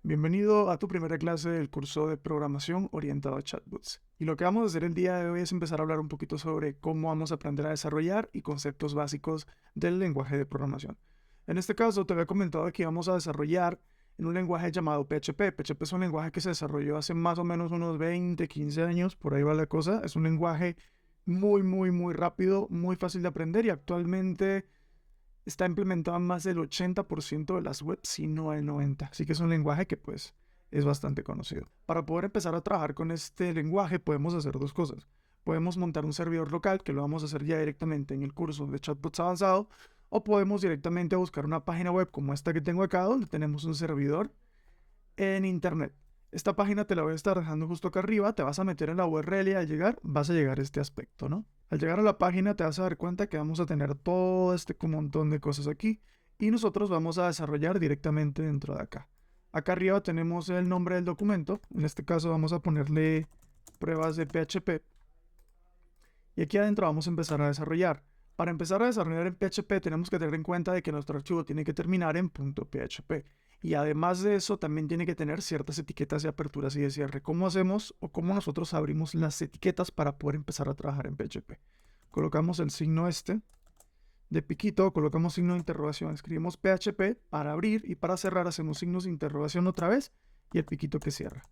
Bienvenido a tu primera clase del curso de programación orientado a chatbots. Y lo que vamos a hacer el día de hoy es empezar a hablar un poquito sobre cómo vamos a aprender a desarrollar y conceptos básicos del lenguaje de programación. En este caso te había comentado que vamos a desarrollar en un lenguaje llamado PHP. PHP es un lenguaje que se desarrolló hace más o menos unos 20, 15 años, por ahí va la cosa. Es un lenguaje muy rápido, muy fácil de aprender y actualmente está implementado en más del 80% de las webs, si no el 90%. Así que es un lenguaje que pues es bastante conocido. Para poder empezar a trabajar con este lenguaje podemos hacer dos cosas. Podemos montar un servidor local, que lo vamos a hacer ya directamente en el curso de chatbots avanzado, o podemos directamente buscar una página web como esta que tengo acá, donde tenemos un servidor en internet. Esta página te la voy a estar dejando justo acá arriba, te vas a meter en la URL y al llegar vas a llegar a este aspecto, ¿no? Al llegar a la página te vas a dar cuenta que vamos a tener todo este montón de cosas aquí y nosotros vamos a desarrollar directamente dentro de acá. Acá arriba tenemos el nombre del documento, en este caso vamos a ponerle pruebas de PHP y aquí adentro vamos a empezar a desarrollar. Para empezar a desarrollar en PHP tenemos que tener en cuenta de que nuestro archivo tiene que terminar en .php. Y además de eso también tiene que tener ciertas etiquetas de aperturas y de cierre. ¿Cómo hacemos o cómo nosotros abrimos las etiquetas para poder empezar a trabajar en PHP? Colocamos el signo este de piquito, colocamos signo de interrogación, escribimos PHP para abrir y para cerrar hacemos signos de interrogación otra vez y el piquito que cierra.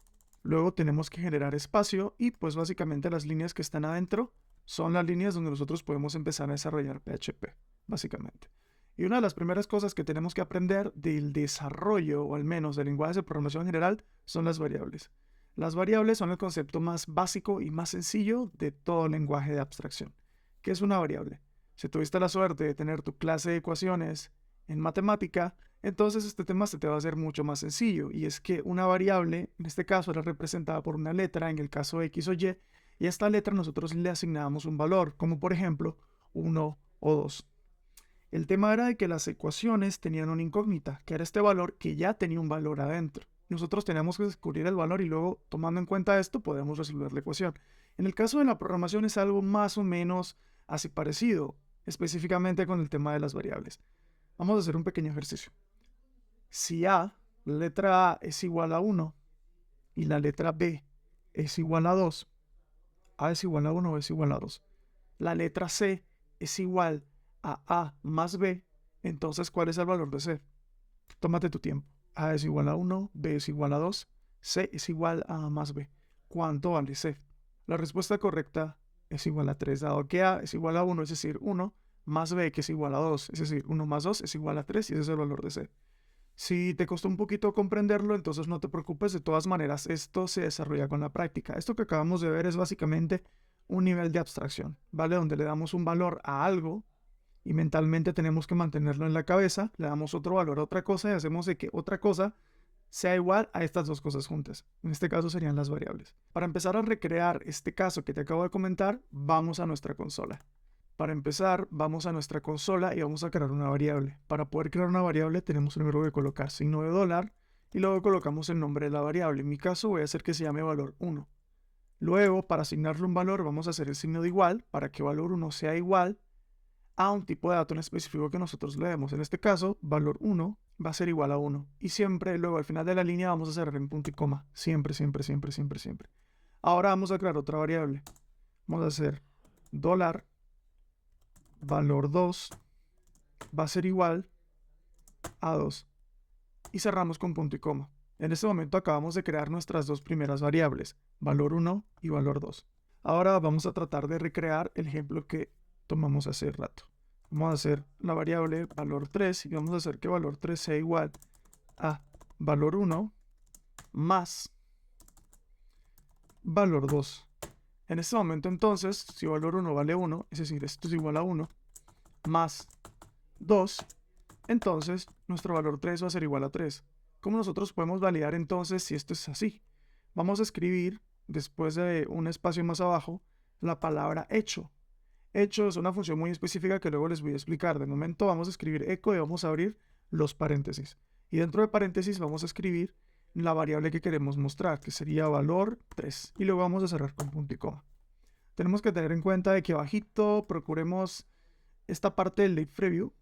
Luego tenemos que generar espacio y pues básicamente las líneas que están adentro son las líneas donde nosotros podemos empezar a desarrollar PHP, básicamente. Y una de las primeras cosas que tenemos que aprender del desarrollo, o al menos del lenguaje de programación en general, son las variables. Las variables son el concepto más básico y más sencillo de todo lenguaje de abstracción. ¿Qué es una variable? Si tuviste la suerte de tener tu clase de ecuaciones en matemática, entonces este tema se te va a hacer mucho más sencillo. Y es que una variable, en este caso, era representada por una letra, en el caso X o Y, y a esta letra nosotros le asignábamos un valor, como por ejemplo 1 o 2. El tema era de que las ecuaciones tenían una incógnita, que era este valor que ya tenía un valor adentro. Nosotros teníamos que descubrir el valor y luego, tomando en cuenta esto, podemos resolver la ecuación. En el caso de la programación es algo más o menos así parecido, específicamente con el tema de las variables. Vamos a hacer un pequeño ejercicio. Si A, la letra A es igual a 1 y la letra B es igual a 2, A es igual a 1 o es igual a 2. La letra C es igual a A más B, entonces ¿cuál es el valor de C? Tómate tu tiempo. A es igual a 1, B es igual a 2, C es igual a A más B. ¿Cuánto vale C? La respuesta correcta es igual a 3, dado que A es igual a 1, es decir, 1, más B, que es igual a 2, es decir, 1 más 2 es igual a 3, y ese es el valor de C. Si te costó un poquito comprenderlo, entonces no te preocupes, de todas maneras, esto se desarrolla con la práctica. Esto que acabamos de ver es básicamente un nivel de abstracción, ¿vale? Donde le damos un valor a algo y mentalmente tenemos que mantenerlo en la cabeza, le damos otro valor a otra cosa y hacemos de que otra cosa sea igual a estas dos cosas juntas. En este caso serían las variables. Para empezar a recrear este caso que te acabo de comentar, vamos a nuestra consola. Para empezar, vamos a nuestra consola y vamos a crear una variable. Para poder crear una variable tenemos primero que colocar signo de dólar y luego colocamos el nombre de la variable. En mi caso voy a hacer que se llame valor 1. Luego, para asignarle un valor, vamos a hacer el signo de igual para que valor 1 sea igual a un tipo de dato en específico que nosotros le demos. En este caso, valor 1 va a ser igual a 1. Y siempre, luego al final de la línea vamos a cerrar en punto y coma. Siempre. Ahora vamos a crear otra variable. Vamos a hacer dólar valor 2 va a ser igual a 2 y cerramos con punto y coma. En este momento acabamos de crear nuestras dos primeras variables, valor 1 y valor 2. Ahora vamos a tratar de recrear el ejemplo que tomamos hace rato. Vamos a hacer la variable valor 3 y vamos a hacer que valor 3 sea igual a valor 1 más valor 2. En este momento entonces, si valor 1 vale 1, es decir, esto es igual a 1, más 2, entonces nuestro valor 3 va a ser igual a 3. ¿Cómo nosotros podemos validar entonces si esto es así? Vamos a escribir, después de un espacio más abajo, la palabra hecho. Hecho es una función muy específica que luego les voy a explicar. De momento vamos a escribir echo y vamos a abrir los paréntesis. Y dentro de paréntesis vamos a escribir la variable que queremos mostrar, que sería valor 3. Y luego vamos a cerrar con punto y coma. Tenemos que tener en cuenta de que bajito procuremos esta parte del late preview.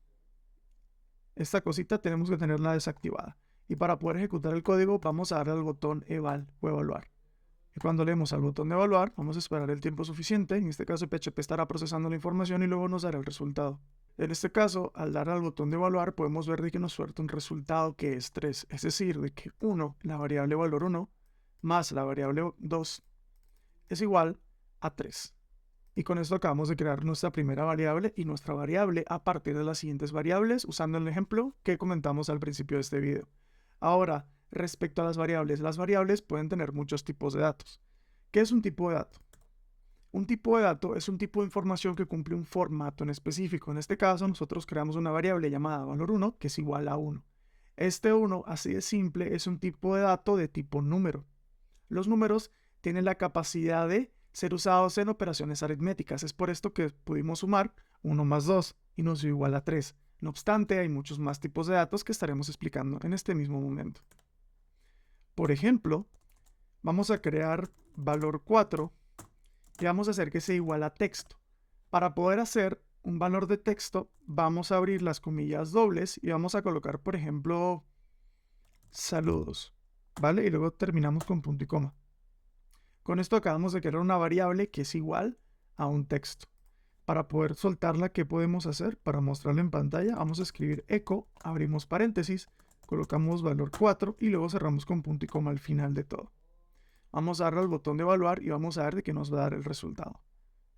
Esta cosita tenemos que tenerla desactivada. Y para poder ejecutar el código vamos a darle al botón eval o evaluar. Y cuando leemos al botón de evaluar, vamos a esperar el tiempo suficiente. En este caso PHP estará procesando la información y luego nos dará el resultado. En este caso, al dar al botón de evaluar, podemos ver de que nos suelta un resultado que es 3. Es decir, de que 1, la variable valor 1, más la variable 2, es igual a 3. Y con esto acabamos de crear nuestra primera variable y nuestra variable a partir de las siguientes variables, usando el ejemplo que comentamos al principio de este video. Ahora, respecto a las variables pueden tener muchos tipos de datos. ¿Qué es un tipo de dato? Un tipo de dato es un tipo de información que cumple un formato en específico. En este caso, nosotros creamos una variable llamada valor 1, que es igual a 1. Este 1, así de simple, es un tipo de dato de tipo número. Los números tienen la capacidad de ser usados en operaciones aritméticas. Es por esto que pudimos sumar 1 más 2 y nos dio igual a 3. No obstante, hay muchos más tipos de datos que estaremos explicando en este mismo momento. Por ejemplo, vamos a crear valor 4 y vamos a hacer que sea igual a texto. Para poder hacer un valor de texto, vamos a abrir las comillas dobles y vamos a colocar, por ejemplo, saludos, ¿vale? Y luego terminamos con punto y coma. Con esto acabamos de crear una variable que es igual a un texto. Para poder soltarla, ¿qué podemos hacer? Para mostrarla en pantalla, vamos a escribir echo, abrimos paréntesis, colocamos valor 4 y luego cerramos con punto y coma al final de todo. Vamos a darle al botón de evaluar y vamos a ver de qué nos va a dar el resultado.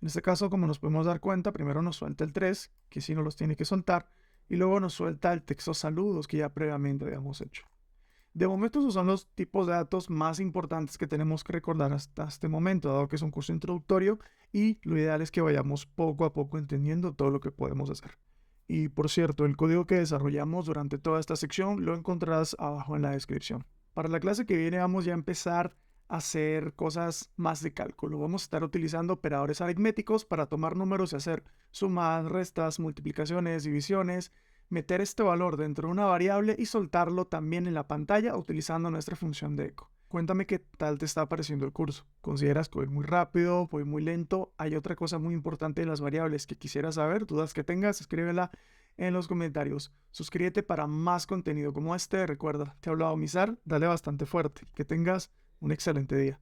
En este caso, como nos podemos dar cuenta, primero nos suelta el 3, que sí nos los tiene que soltar, y luego nos suelta el texto saludos que ya previamente habíamos hecho. De momento, esos son los tipos de datos más importantes que tenemos que recordar hasta este momento, dado que es un curso introductorio y lo ideal es que vayamos poco a poco entendiendo todo lo que podemos hacer. Y por cierto, el código que desarrollamos durante toda esta sección lo encontrarás abajo en la descripción. Para la clase que viene vamos ya a empezar a hacer cosas más de cálculo. Vamos a estar utilizando operadores aritméticos para tomar números y hacer sumas, restas, multiplicaciones, divisiones, meter este valor dentro de una variable y soltarlo también en la pantalla utilizando nuestra función de echo. Cuéntame qué tal te está pareciendo el curso. ¿Consideras que voy muy rápido, voy muy lento? ¿Hay otra cosa muy importante en las variables que quisieras saber? ¿Dudas que tengas? Escríbela en los comentarios. Suscríbete para más contenido como este. Recuerda, te ha hablado Mizar, dale bastante fuerte. Que tengas un excelente día.